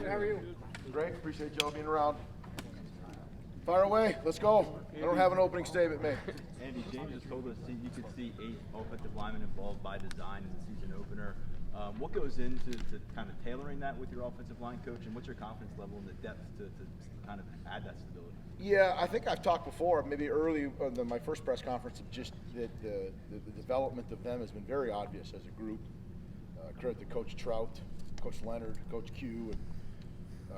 Good, how are you? Great, appreciate y'all being around. Fire away, let's go. I don't have an opening statement, mate. Andy, James just told us you could see 8 offensive linemen involved by design in the season opener. What goes into kind of tailoring that with your offensive line coach, and what's your confidence level in the depth to kind of add that stability? Yeah, I think I've talked before, maybe early in my first press conference, of just that the development of them has been very obvious as a group. Credit to Coach Trout, Coach Leonard, Coach Q, and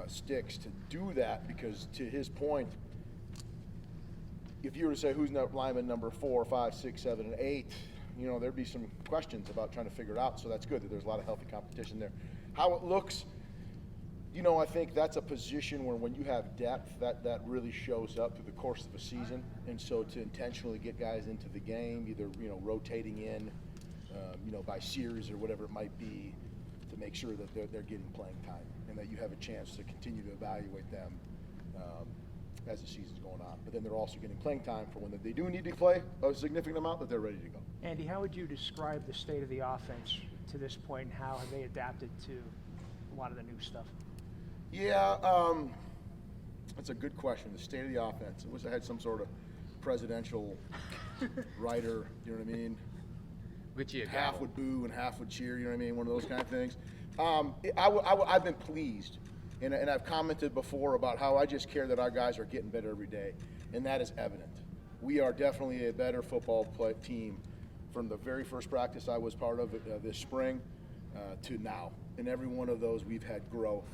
Sticks to do that, because to his point, if you were to say who's lineman number 4, 5, 6, 7, and 8, you know, there'd be some questions about trying to figure it out. So that's good that there's a lot of healthy competition there. How it looks, you know, I think that's a position where when you have depth, that really shows up through the course of a season. And so to intentionally get guys into the game, either, you know, rotating in, you know, by series or whatever it might be, to make sure that they're getting playing time and that you have a chance to continue to evaluate them as the season's going on. But then they're also getting playing time for when they do need to play a significant amount, that they're ready to go. Andy, how would you describe the state of the offense to this point, and how have they adapted to a lot of the new stuff? Yeah, that's a good question. The state of the offense. I wish I had some sort of presidential writer, you know what I mean? Half would boo and half would cheer, you know what I mean? One of those kind of things. I've been pleased, and I've commented before about how I just care that our guys are getting better every day, and that is evident. We are definitely a better football team from the very first practice I was part of this spring to now. In every one of those, we've had growth.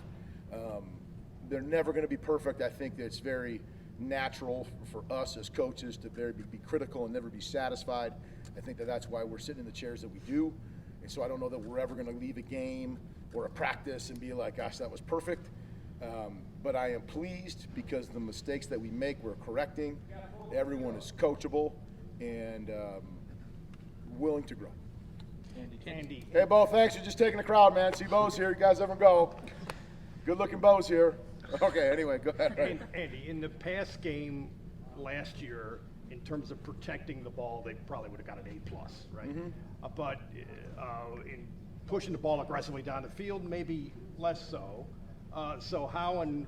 They're never going to be perfect. I think that it's very natural for us as coaches to be critical and never be satisfied. I think that's why we're sitting in the chairs that we do. And so I don't know that we're ever going to leave a game or a practice and be like, gosh, that was perfect. But I am pleased because the mistakes that we make, we're correcting. Everyone is coachable and willing to grow. Andy. Hey, Bo, thanks for just taking the crowd, man. See Bo's here. You guys ever go? Good-looking Bo's here. Okay, anyway, go ahead. Right. Andy, in the past game last year, in terms of protecting the ball, they probably would have got an A+, right? Mm-hmm. But in pushing the ball aggressively down the field, maybe less so. So how and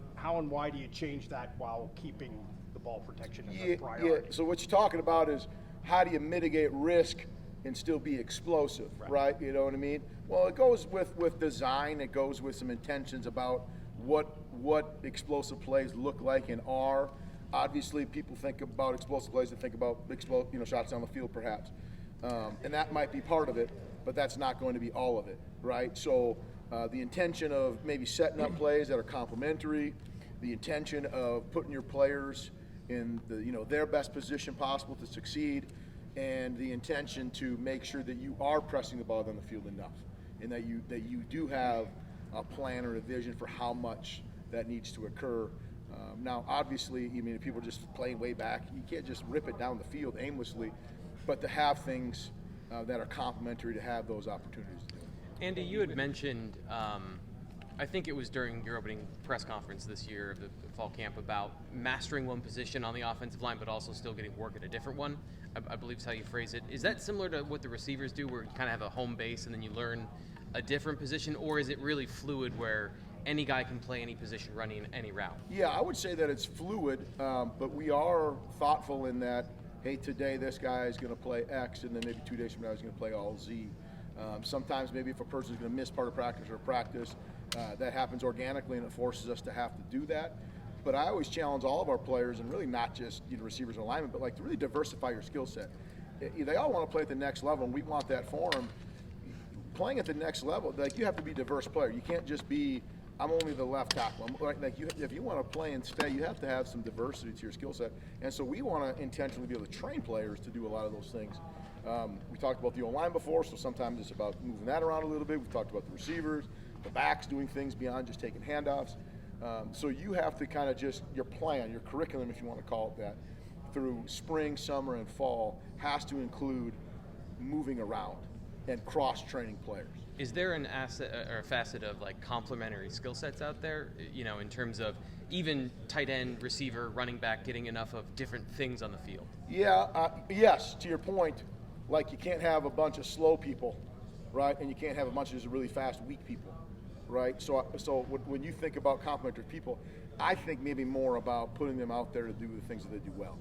why do you change that while keeping the ball protection as a priority? Yeah. So what you're talking about is how do you mitigate risk and still be explosive, right? You know what I mean? Well, it goes with design. It goes with some intentions about what explosive plays look like and are. Obviously, people think about explosive plays and think about shots down the field, perhaps, and that might be part of it, but that's not going to be all of it, right? So the intention of maybe setting up plays that are complementary, the intention of putting your players in their best position possible to succeed, and the intention to make sure that you are pressing the ball down the field enough, and that you do have a plan or a vision for how much that needs to occur. Now, obviously, if people are just playing way back, you can't just rip it down the field aimlessly, but to have things that are complementary, to have those opportunities to do it. Andy, you had mentioned, I think it was during your opening press conference this year of the fall camp, about mastering one position on the offensive line, but also still getting work at a different one. I believe is how you phrase it. Is that similar to what the receivers do, where you kind of have a home base and then you learn a different position, or is it really fluid where any guy can play any position running any route? Yeah, I would say that it's fluid, but we are thoughtful in that, hey, today this guy is going to play X, and then maybe 2 days from now he's going to play all Z. Sometimes maybe if a person's going to miss part of practice or practice, that happens organically and it forces us to have to do that. But I always challenge all of our players, and really not just receivers and alignment, but like to really diversify your skill set. They all want to play at the next level, and we want that for them. Playing at the next level, like, you have to be a diverse player. You can't just be, I'm only the left tackle. If you want to play and stay, you have to have some diversity to your skill set. And so we want to intentionally be able to train players to do a lot of those things. We talked about the O-line before, so sometimes it's about moving that around a little bit. We've talked about the receivers, the backs doing things beyond just taking handoffs. So you have to kind of just, your plan, your curriculum, if you want to call it that, through spring, summer, and fall has to include moving around and cross-training players. Is there an asset or a facet of like complementary skill sets out there, in terms of even tight end, receiver, running back, getting enough of different things on the field? Yeah, yes, to your point, like you can't have a bunch of slow people, right? And you can't have a bunch of just really fast, weak people. right? So when you think about complementary people, I think maybe more about putting them out there to do the things that they do well,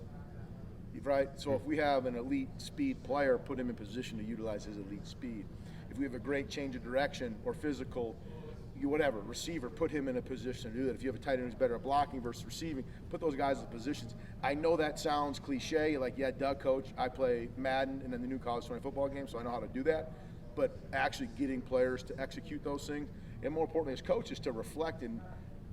right? So if we have an elite speed player, put him in position to utilize his elite speed. If we have a great change of direction or physical, whatever, receiver, put him in a position to do that. If you have a tight end who's better at blocking versus receiving, put those guys in positions. I know that sounds cliche, like, yeah, Doug, coach, I play Madden and then the new college 20 football game, so I know how to do that. But actually getting players to execute those things, and more importantly as coaches to reflect and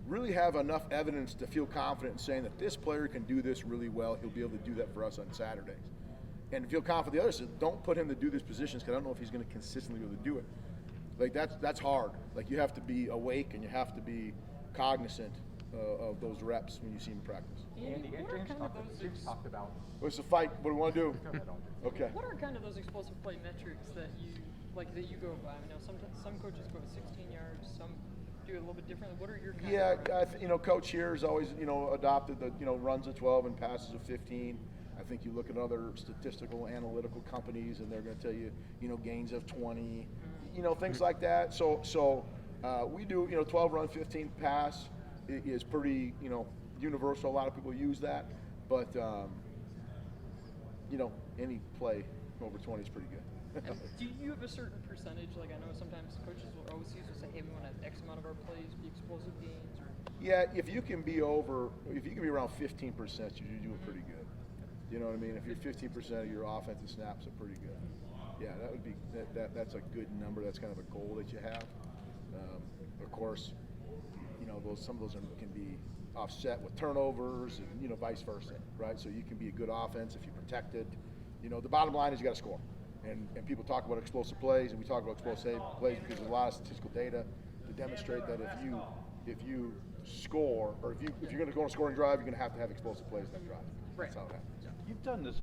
really have enough evidence to feel confident in saying that this player can do this really well, he'll be able to do that for us on Saturdays. And feel confident the others, so don't put him to do these positions because I don't know if he's going to consistently be able to do it. Like that's hard. Like you have to be awake and you have to be cognizant of those reps when you see him in practice. Andy, James talked about. Well, it's a fight. What do we want to do? Okay. What are kind of those explosive play metrics that you go by? I know some coaches go 16 yards, some do it a little bit differently. What are your kind of Coach here has always adopted the runs of 12 and passes of 15. I think you look at other statistical analytical companies and they're going to tell you gains of 20. Things like that. So we do, 12 run, 15 pass is pretty, universal. A lot of people use that, but any play over 20 is pretty good. And do you have a certain percentage? Like I know sometimes coaches will always use to say, hey, we want X amount of our plays be explosive gains. Or Yeah, if you can be around 15%, you're doing pretty good. You know what I mean? If you're 15% of your offensive snaps are pretty good. Yeah, that would be that's a good number. That's kind of a goal that you have. Of course, some of those can be offset with turnovers and vice versa, right? So you can be a good offense if you protect it. The bottom line is you got to score. And people talk about explosive plays, and we talk about explosive plays because there's a lot of statistical data to demonstrate that if you score, or if you're going to go on a scoring drive, you're going to have explosive plays in that drive. Right. That's how it happens. You've done this.